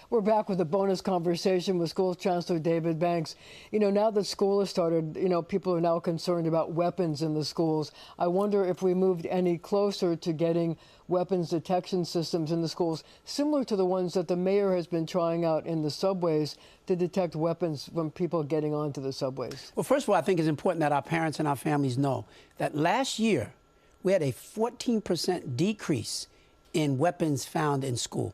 We're back with a bonus conversation with School Chancellor David Banks. You know, now that school has started, you know, people are now concerned about weapons in the schools. I wonder if we moved any closer to getting weapons detection systems in the schools, similar to the ones that the mayor has been trying out in the subways to detect weapons from people getting onto the subways. Well, first of all, I think it's important that our parents and our families know that last year we had a 14% decrease in weapons found in schools.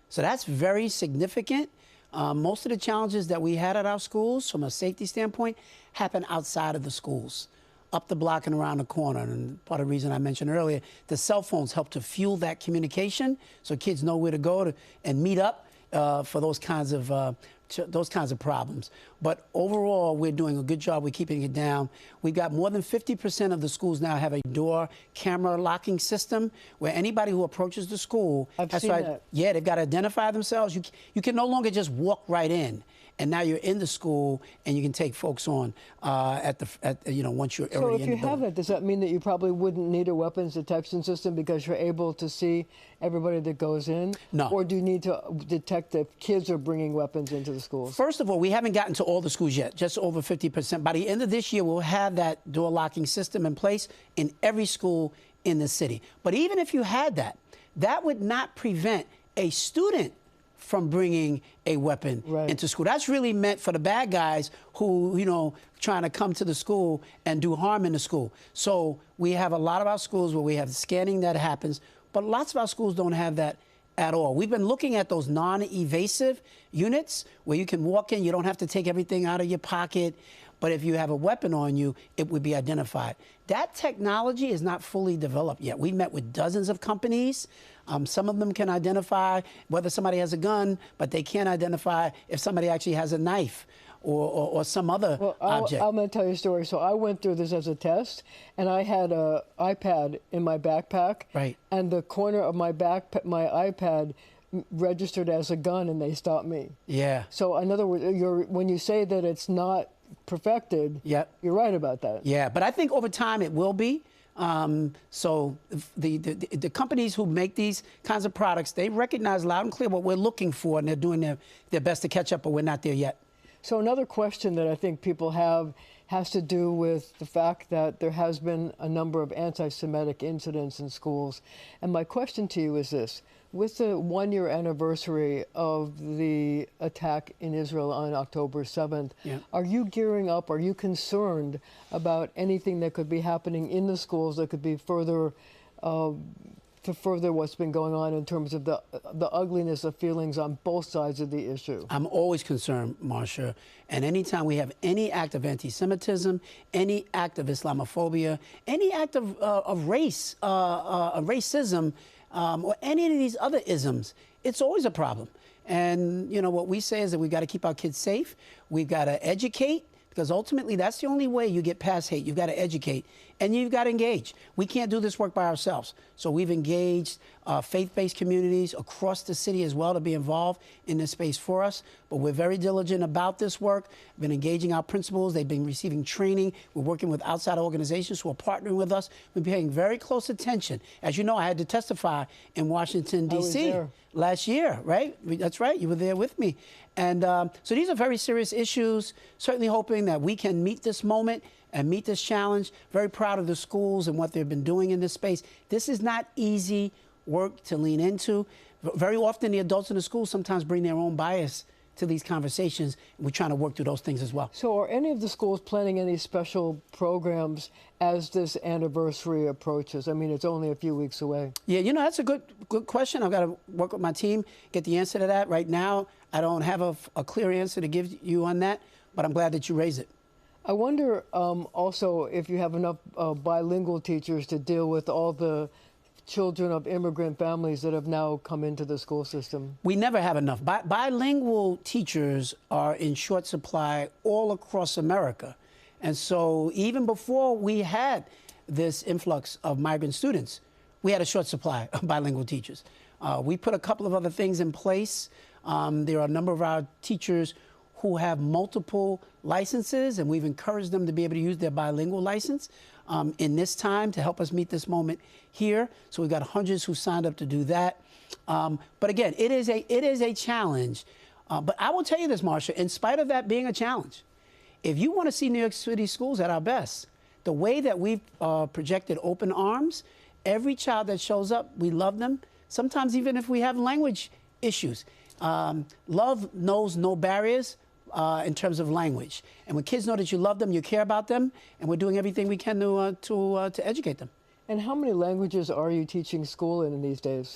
So that's very significant. Most of the challenges that we had at our schools from a safety standpoint happen outside of the schools, up the block and around the corner. And part of the reason I mentioned earlier, the cell phones help to fuel that communication so kids know where to go and meet up for those kinds of problems. But overall, we're doing a good job. We're keeping it down. We've got more than 50% of the schools now have a door camera locking system where anybody who approaches the school has to, yeah, they've got to identify themselves. You can no longer just walk right in. And now you're in the school, and you can take folks on you know, once you're already in the building. So if you have that, does that mean that you probably wouldn't need a weapons detection system because you're able to see everybody that goes in? No. Or do you need to detect if kids are bringing weapons into the schools? First of all, we haven't gotten to all the schools yet, just over 50%. By the end of this year, we'll have that door locking system in place in every school in the city. But even if you had that, that would not prevent a student from bringing a weapon into school. That's really meant for the bad guys who, you know, trying to come to the school and do harm in the school. So we have a lot of our schools where we have scanning that happens, but lots of our schools don't have that at all. We've been looking at those non-evasive units where you can walk in, you don't have to take everything out of your pocket, but if you have a weapon on you, it would be identified. That technology is not fully developed yet. We've met with dozens of companies. Some of them can identify whether somebody has a gun, but they can't identify if somebody actually has a knife or some other object. I'm going to tell you a story. So I went through this as a test, and I had an iPad in my backpack. Right. And the corner of my iPad registered as a gun, and they stopped me. Yeah. So in other words, when you say that it's not perfected, yep, you're right about that. Yeah, but I think over time it will be. So the companies who make these kinds of products, they recognize loud and clear what we're looking for, and they're doing their best to catch up, but we're not there yet. So another question that I think people have has to do with the fact that there has been a number of anti-Semitic incidents in schools. And my question to you is this. With the one-year anniversary of the attack in Israel on October 7th, are you gearing up, are you concerned about anything that could be happening in the schools that could be further, to further what's been going on in terms of the ugliness of feelings on both sides of the issue? I'm always concerned, Marcia, and anytime we have any act of anti-Semitism, any act of Islamophobia, any act of racism, or any of these other isms, it's always a problem. And, you know, what we say is that we've got to keep our kids safe. We've got to educate, because ultimately that's the only way you get past hate. You've got to educate, and you've got to engage. We can't do this work by ourselves. So we've engaged faith-based communities across the city as well to be involved in this space for us. But we're very diligent about this work. We've been engaging our principals. They've been receiving training. We're working with outside organizations who are partnering with us. We're paying very close attention. As you know, I had to testify in Washington, D.C. last year, right? That's right. You were there with me. And so these are very serious issues, certainly hoping that we can meet this moment and meet this challenge. Very proud of the schools and what they've been doing in this space. This is not easy work to lean into. Very often the adults in the schools sometimes bring their own bias to these conversations. We're trying to work through those things as well. So are any of the schools planning any special programs as this anniversary approaches? I mean, it's only a few weeks away. Yeah, you know, that's a good question. I've got to work with my team, get the answer to that. Right now, I don't have a clear answer to give you on that, but I'm glad that you raised it. I wonder also if you have enough bilingual teachers to deal with all the children of immigrant families that have now come into the school system. We never have enough. Bilingual teachers are in short supply all across America. And so even before we had this influx of migrant students, we had a short supply of bilingual teachers. We put a couple of other things in place. There are a number of our teachers who have multiple licenses, and we've encouraged them to be able to use their bilingual license in this time to help us meet this moment here. So we've got hundreds who signed up to do that. But again, it is a challenge. But I will tell you this, Marcia, in spite of that being a challenge, if you want to see New York City schools at our best, the way that we've projected open arms, every child that shows up, we love them. Sometimes even if we have language issues. Love knows no barriers in terms of language. And when kids know that you love them, you care about them, and we're doing everything we can to educate them. And how many languages are you teaching school in these days?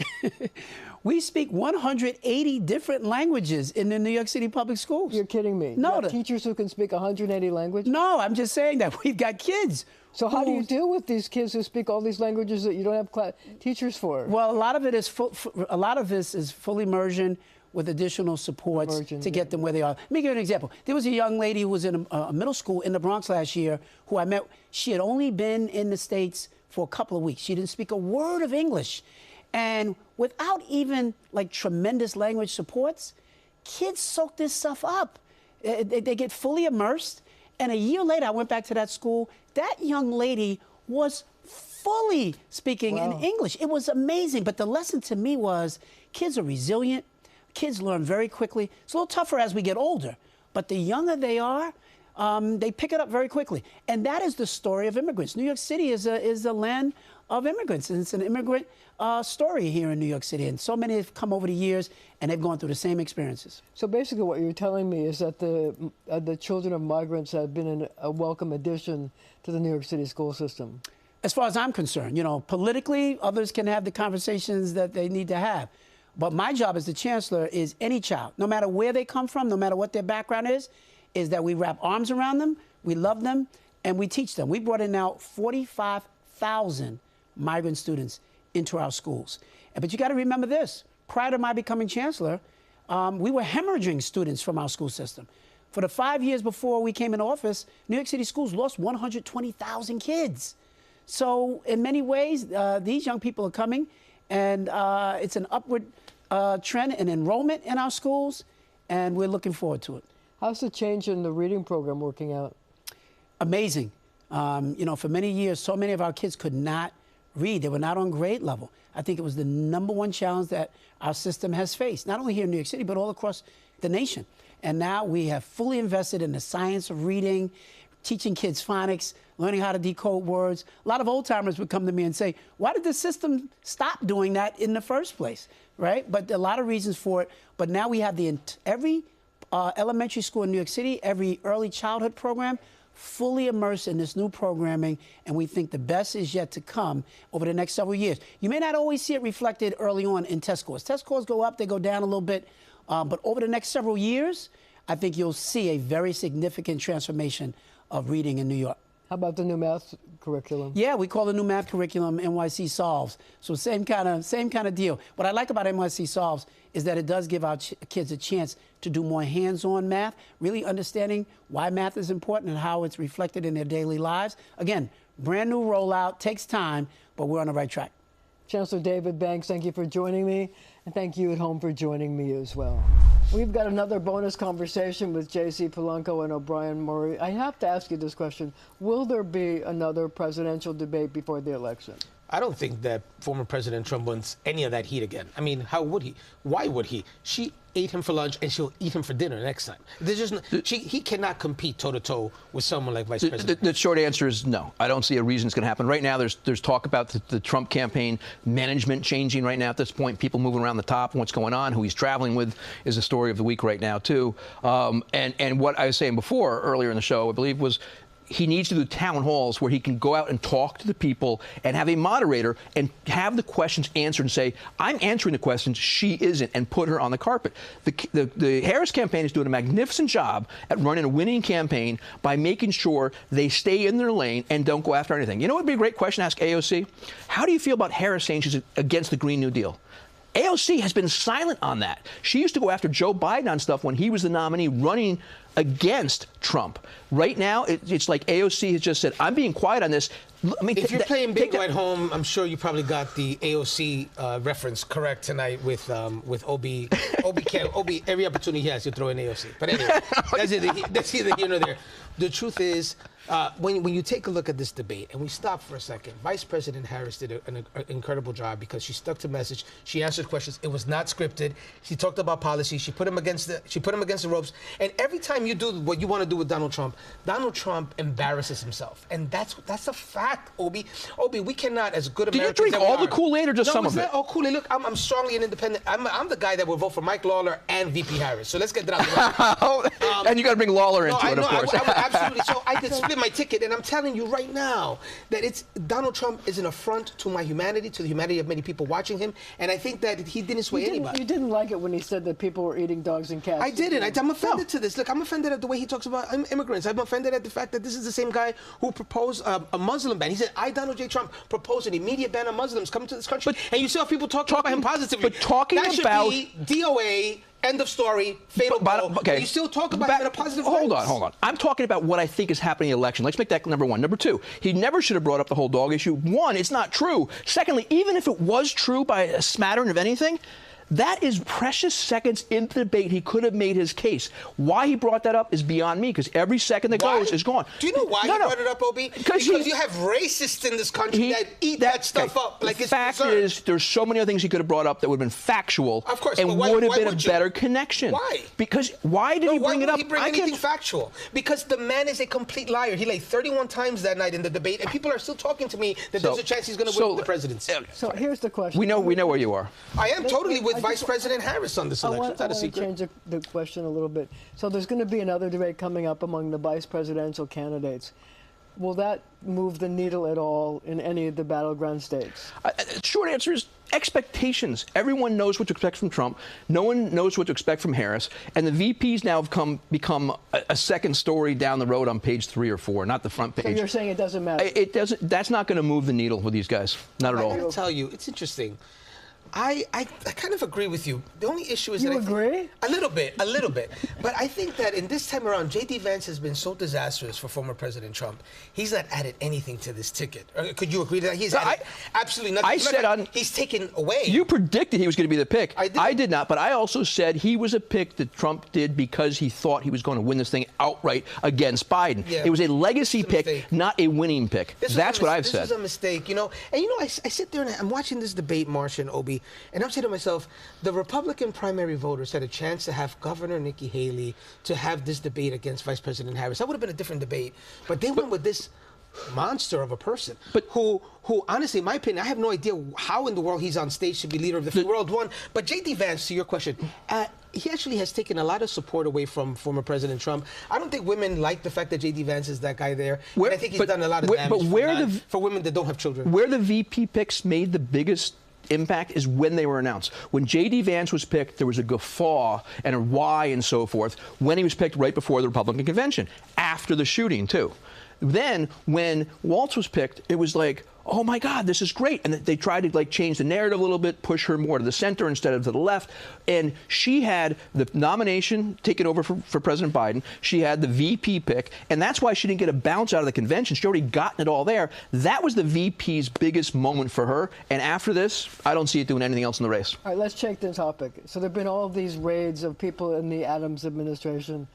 We speak 180 different languages in the New York City public schools. You're kidding me. No. You have teachers who can speak 180 languages? No, I'm just saying that we've got kids. So how do you deal with these kids who speak all these languages that you don't have teachers for? Well, a lot of it is this is full immersion with additional supports to get them where they are. Let me give you an example. There was a young lady who was in a middle school in the Bronx last year who I met. She had only been in the States for a couple of weeks. She didn't speak a word of English. And without even like tremendous language supports, kids soak this stuff up. They get fully immersed. And a year later, I went back to that school. That young lady was fully speaking in English. It was amazing. But the lesson to me was kids are resilient. Kids learn very quickly. It's a little tougher as we get older. But the younger they are, they pick it up very quickly. And that is the story of immigrants. New York City is a land of immigrants. And it's an immigrant story here in New York City. And so many have come over the years, and they've gone through the same experiences. So basically what you're telling me is that the children of migrants have been a welcome addition to the New York City school system. As far as I'm concerned, you know, politically, others can have the conversations that they need to have. But my job as the chancellor is any child, no matter where they come from, no matter what their background is that we wrap arms around them, we love them, and we teach them. We brought in now 45,000 migrant students into our schools. But you got to remember this. Prior to my becoming chancellor, we were hemorrhaging students from our school system. For the 5 years before we came into office, New York City schools lost 120,000 kids. So in many ways, these young people are coming, and it's an upward trend in enrollment in our schools, and we're looking forward to it. How's the change in the reading program working out? Amazing. You know, for many years, so many of our kids could not read. They were not on grade level. I think it was the #1 challenge that our system has faced, not only here in New York City, but all across the nation. And now we have fully invested in the science of reading, teaching kids phonics, learning how to decode words. A lot of old-timers would come to me and say, why did the system stop doing that in the first place, right? But a lot of reasons for it. But now we have every elementary school in New York City, every early childhood program, fully immersed in this new programming, and we think the best is yet to come over the next several years. You may not always see it reflected early on in test scores. Test scores go up, they go down a little bit, but over the next several years, I think you'll see a very significant transformation of reading in New York. How about the new math curriculum? Yeah, we call the new math curriculum NYC Solves. So same kind of deal. What I like about NYC Solves is that it does give our kids a chance to do more hands-on math, really understanding why math is important and how it's reflected in their daily lives. Again, brand new rollout, takes time, but we're on the right track. Chancellor David Banks, thank you for joining me, and thank you at home for joining me as well. We've got another bonus conversation with J.C. Polanco and O'Brien Murray. I have to ask you this question. Will there be another presidential debate before the election? I don't think that former President Trump wants any of that heat again. I mean, how would he? Why would he? She ate him for lunch, and she'll eat him for dinner next time. There's just he cannot compete toe-to-toe with someone like Vice President. The short answer is no. I don't see a reason it's going to happen. Right now, there's talk about the Trump campaign management changing right now at this point. People moving around the top, what's going on, who he's traveling with is the story of the week right now, too. And what I was saying before, earlier in the show, I believe, was he needs to do town halls where he can go out and talk to the people and have a moderator and have the questions answered and say, I'm answering the questions, she isn't, and put her on the carpet. The Harris campaign is doing a magnificent job at running a winning campaign by making sure they stay in their lane and don't go after anything. You know what would be a great question to ask AOC? How do you feel about Harris saying she's against the Green New Deal? AOC has been silent on that. She used to go after Joe Biden on stuff when he was the nominee running against Trump. Right now, it's like AOC has just said, I'm being quiet on this. I mean, if you're playing bingo at home, I'm sure you probably got the AOC reference correct tonight with Obi. Obi, every opportunity he has, you throw in AOC. But anyway, that's either here nor there. The truth is, when you take a look at this debate, and we stop for a second, Vice President Harris did an incredible job because she stuck to message. She answered questions. It was not scripted. She talked about policy. She put him against the ropes. And every time you do what you want to do with Donald Trump embarrasses himself, and that's a fact. Obi, we cannot, as good Americans. Do you drink all the Kool-Aid or just some of it? No, it's not all Kool-Aid. Look, I'm strongly an independent. I'm the guy that will vote for Mike Lawler and VP Harris. So let's get that out the way. And you got to bring Lawler into it, of course. I would absolutely. So I could split my ticket, and I'm telling you right now that Donald Trump is an affront to my humanity, to the humanity of many people watching him, and I think that he didn't sway anybody. You didn't like it when he said that people were eating dogs and cats. I didn't. I'm offended to this. Look, I'm offended at the way he talks about immigrants. I'm offended at the fact that this is the same guy who proposed a Muslim ban. He said, Donald J. Trump proposed an immediate ban on Muslims coming to this country. And you still have people talking about him positively. But talking that should about be DOA, end of story, fatal blow. Okay. You still talk about him in a positive way. Hold on. I'm talking about what I think is happening in the election. Let's make that number one. Number two, he never should have brought up the whole dog issue. One, it's not true. Secondly, even if it was true by a smattering of anything, that is precious seconds into the debate. He could have made his case. Why he brought that up is beyond me, because every second that goes is gone. Do you know why he brought it up, Obi? Because you have racists in this country that eat that stuff up like it's dessert. The fact is, there's so many other things he could have brought up that would have been factual. Of course, and would have been a better connection. Why? Because why did he bring it up? Why would he bring anything factual? Because the man is a complete liar. He lied 31 times that night in the debate, and people are still talking to me that there's a chance he's going to win the presidency. So here's the question. We know where you are. I am totally with Vice President Harris on this election. I want to change the question a little bit. So there's going to be another debate coming up among the vice presidential candidates. Will that move the needle at all in any of the battleground states? Short answer is expectations. Everyone knows what to expect from Trump. No one knows what to expect from Harris. And the VPs now have become a second story down the road on page 3 or 4, not the front page. So you're saying it doesn't matter? It doesn't. That's not going to move the needle with these guys. Not at all. I got to tell you, it's interesting. I kind of agree with you. The only issue is that you agree? A little bit. But I think that in this time around, J.D. Vance has been so disastrous for former President Trump. He's not added anything to this ticket. Could you agree to that? He's added absolutely nothing. He's taken away. You predicted he was going to be the pick. I did not, but I also said he was a pick that Trump did because he thought he was going to win this thing outright against Biden. Yeah. It was a legacy pick, not a winning pick. That's what I've said. This is a mistake, And I sit there and I'm watching this debate, Marcia and Obi, and I'm saying to myself, the Republican primary voters had a chance to have Governor Nikki Haley to have this debate against Vice President Harris. That would have been a different debate. But they went with this monster of a person who honestly, in my opinion, I have no idea how in the world he's on stage to be leader of the free world. But J.D. Vance, to your question, he actually has taken a lot of support away from former President Trump. I don't think women like the fact that J.D. Vance is that guy there. And I think he's done a lot of damage for women that don't have children. Where the VP picks made the biggest impact is when they were announced. When J.D. Vance was picked, there was a guffaw and a why and so forth when he was picked right before the Republican convention, after the shooting, too. Then, when Waltz was picked, it was like, oh my God, this is great. And they tried to change the narrative a little bit, push her more to the center instead of to the left. And she had the nomination taken over for President Biden. She had the VP pick. And that's why she didn't get a bounce out of the convention. She'd already gotten it all there. That was the VP's biggest moment for her. And after this, I don't see it doing anything else in the race. All right, let's change the topic. So there have been all of these raids of people in the Adams administration.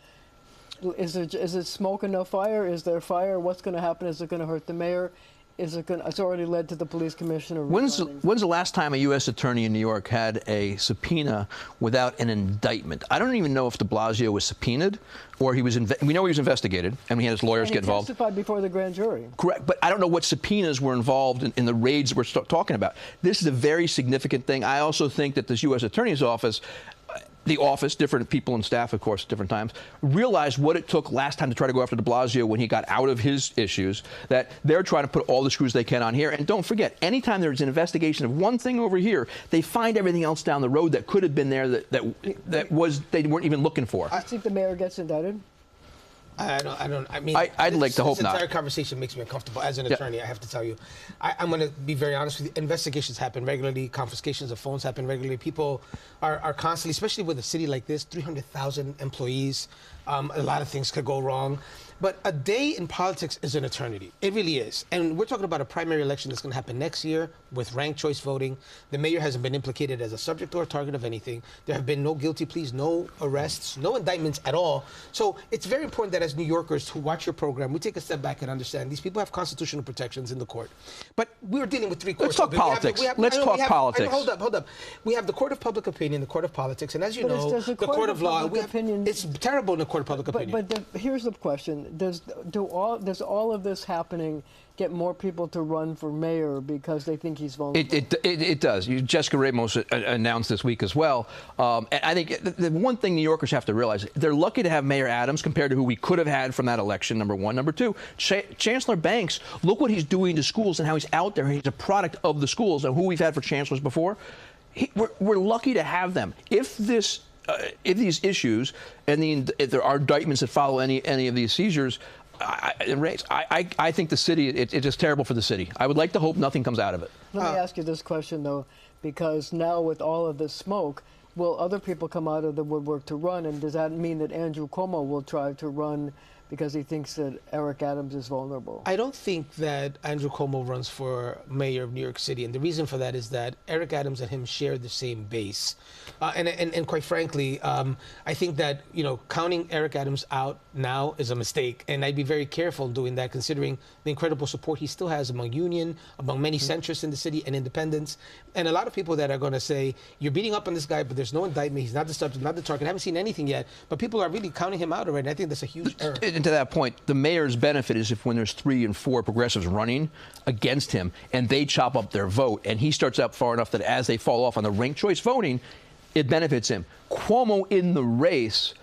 Is it smoke and no fire? Is there fire? What's going to happen? Is it going to hurt the mayor? It's already led to the police commissioner. When's the last time a U.S. attorney in New York had a subpoena without an indictment? I don't even know if de Blasio was subpoenaed or we know he was investigated and he had his lawyers get involved. He testified before the grand jury. Correct, but I don't know what subpoenas were involved in the raids we're talking about. This is a very significant thing. I also think that this U.S. attorney's office, the office, different people and staff, of course, at different times, realized what it took last time to try to go after de Blasio when he got out of his issues, that they're trying to put all the screws they can on here. And don't forget, anytime there's an investigation of one thing over here, they find everything else down the road that could have been there that they weren't even looking for. I think the mayor gets indicted. I mean, I'd like to hope this not. This entire conversation makes me uncomfortable as an attorney. I have to tell you, I'm going to be very honest with you. Investigations happen regularly. Confiscations of phones happen regularly. People are constantly, especially with a city like this, 300,000 employees. A lot of things could go wrong. But a day in politics is an eternity. It really is. And we're talking about a primary election that's going to happen next year with ranked choice voting. The mayor hasn't been implicated as a subject or a target of anything. There have been no guilty pleas, no arrests, no indictments at all. So it's very important that as New Yorkers who watch your program, we take a step back and understand these people have constitutional protections in the court. But we're dealing with three courts. Let's talk politics. Let's talk politics. Hold up. We have the court of public opinion, the court of politics, and as you know, the court of law. It's terrible in the court of public opinion. But here's the question. Does all of this happening get more people to run for mayor because they think he's vulnerable? It does. Jessica Ramos announced this week as well. And I think the one thing New Yorkers have to realize, they're lucky to have Mayor Adams compared to who we could have had from that election, number one. Number two, Chancellor Banks, look what he's doing to schools and how he's out there. He's a product of the schools and who we've had for chancellors before. We're lucky to have them. If these issues and if there are indictments that follow any of these seizures and raids, I think the city, it's just terrible for the city. I would like to hope nothing comes out of it. Let me ask you this question, though, because now with all of this smoke, will other people come out of the woodwork to run? And does that mean that Andrew Cuomo will try to run because he thinks that Eric Adams is vulnerable? I don't think that Andrew Cuomo runs for mayor of New York City. And the reason for that is that Eric Adams and him share the same base. And quite frankly, I think that, counting Eric Adams out now is a mistake. And I'd be very careful doing that, considering the incredible support he still has among union, among many centrists in the city and independents. And a lot of people that are going to say, you're beating up on this guy, but there's no indictment. He's not the subject, not the target. I haven't seen anything yet. But people are really counting him out already. I think that's a huge error. And to that point, the mayor's benefit is if when there's 3 and 4 progressives running against him and they chop up their vote and he starts up far enough that as they fall off on the ranked choice voting, it benefits him. Cuomo in the race,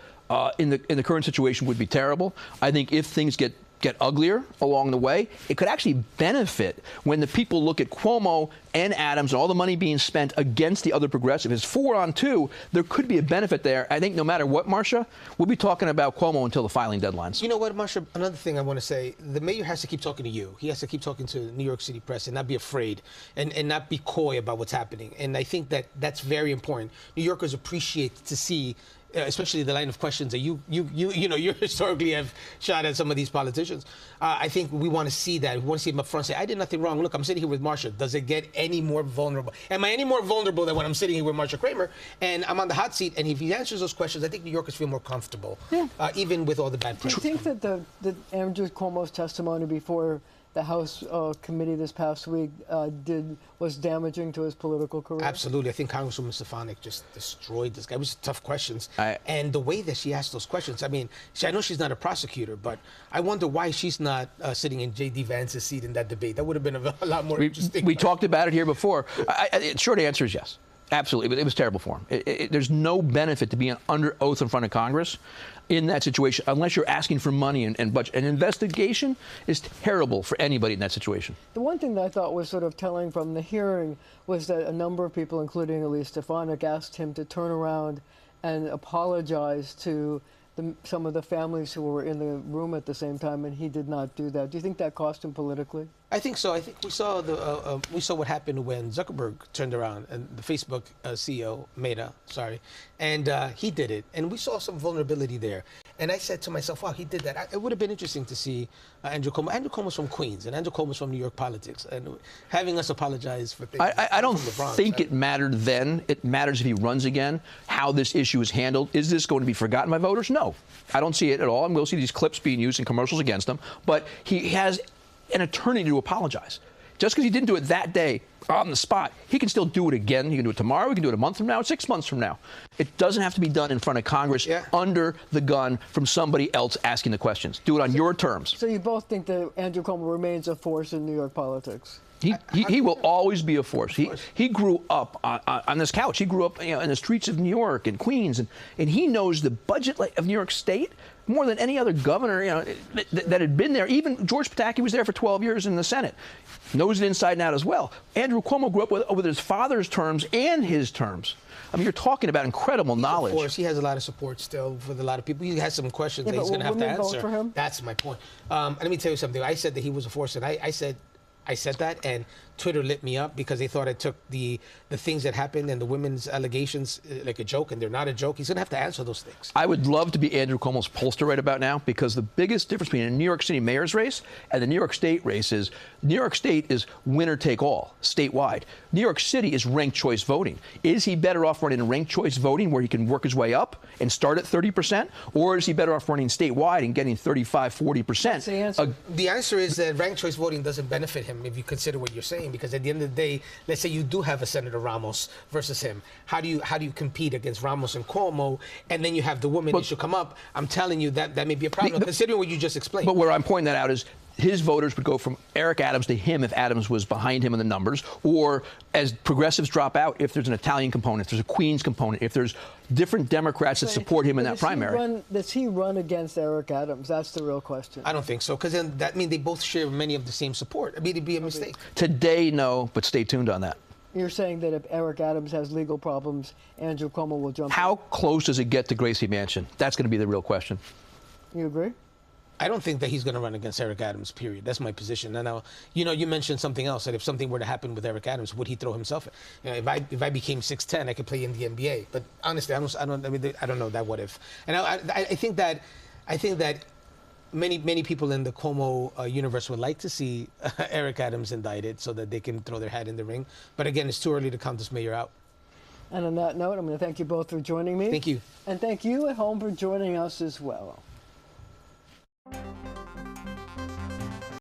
in the current situation, would be terrible. I think if things get uglier along the way, it could actually benefit when the people look at Cuomo and Adams and all the money being spent against the other progressive. It's 4 on 2. There could be a benefit there. I think no matter what, Marcia, we'll be talking about Cuomo until the filing deadlines. You know what, Marcia? Another thing I want to say, the mayor has to keep talking to you. He has to keep talking to the New York City press and not be afraid and not be coy about what's happening. And I think that that's very important. New Yorkers appreciate to see especially the line of questions that you historically have shot at some of these politicians. I think we want to see that. We want to see him up front say, I did nothing wrong. Look, I'm sitting here with Marcia. Does it get any more vulnerable? Am I any more vulnerable than when I'm sitting here with Marcia Kramer and I'm on the hot seat? And if he answers those questions, I think New Yorkers feel more comfortable, even with all the bad press. Do you think that the Andrew Cuomo's testimony before the House committee this past week was damaging to his political career? Absolutely. I think Congresswoman Stefanik just destroyed this guy. It was tough questions. And the way that she asked those questions, I mean, I know she's not a prosecutor, but I wonder why she's not sitting in J.D. Vance's seat in that debate. That would have been a lot more interesting. We talked about it here before. Short answer is yes. Absolutely, but it was terrible for him. There's no benefit to being under oath in front of Congress in that situation unless you're asking for money and budget. An investigation is terrible for anybody in that situation. The one thing that I thought was sort of telling from the hearing was that a number of people, including Elise Stefanik, asked him to turn around and apologize to some of the families who were in the room at the same time, and he did not do that. Do you think that cost him politically? I think so. I think we saw what happened when Zuckerberg turned around and the Facebook CEO Meta, and he did it, and we saw some vulnerability there. And I said to myself, wow, he did that. It would have been interesting to see Andrew Cuomo. Andrew Cuomo's from Queens, and Andrew Cuomo's from New York politics, and having us apologize for things. I don't think it mattered then. It matters if he runs again, how this issue is handled. Is this going to be forgotten by voters? No, I don't see it at all. I'm going to see these clips being used in commercials against him, but he has an attorney to apologize. Just because he didn't do it that day on the spot, he can still do it again. He can do it tomorrow. He can do it a month from now, 6 months from now. It doesn't have to be done in front of Congress under the gun from somebody else asking the questions. Do it on your terms. So you both think that Andrew Cuomo remains a force in New York politics? He will always be a force. He grew up on this couch. He grew up, in the streets of New York and Queens, and he knows the budget of New York State more than any other governor, that had been there. Even George Pataki was there for 12 years in the Senate. Knows it inside and out as well. Andrew Cuomo grew up with his father's terms and his terms. I mean, you're talking about incredible knowledge. Of course, he has a lot of support still with a lot of people. He has some questions that he's going to have to answer. For him? That's my point. Let me tell you something. I said that he was a force, and I said that, and Twitter lit me up because they thought I took the things that happened and the women's allegations like a joke, and they're not a joke. He's going to have to answer those things. I would love to be Andrew Cuomo's pollster right about now, because the biggest difference between a New York City mayor's race and the New York State race is New York State is winner take all statewide. New York City is ranked choice voting. Is he better off running ranked choice voting where he can work his way up and start at 30%, or is he better off running statewide and getting 35, 40%? That's the answer. The answer is that ranked choice voting doesn't benefit him if you consider what you're saying, because at the end of the day, let's say you do have a Senator Ramos versus him. How do you compete against Ramos and Cuomo, and then you have the woman issue come up? I'm telling you that may be a problem, considering what you just explained. But where I'm pointing that out is his voters would go from Eric Adams to him if Adams was behind him in the numbers, or as progressives drop out, if there's an Italian component, if there's a Queens component, if there's different Democrats that support him in that primary. Does he run against Eric Adams? That's the real question. I don't think so, because then that means they both share many of the same support. I mean, it'd be a mistake. Today, no, but stay tuned on that. You're saying that if Eric Adams has legal problems, Andrew Cuomo will jump in? How close does it get to Gracie Mansion? That's going to be the real question. You agree? I don't think that he's going to run against Eric Adams, period. That's my position. And now, you mentioned something else, that if something were to happen with Eric Adams, would he throw himself in? If I became 6'10", I could play in the NBA. But honestly, I don't know that what if. And I think that many people in the Cuomo universe would like to see Eric Adams indicted so that they can throw their hat in the ring. But again, it's too early to count this mayor out. And on that note, I'm going to thank you both for joining me. Thank you. And thank you at home for joining us as well.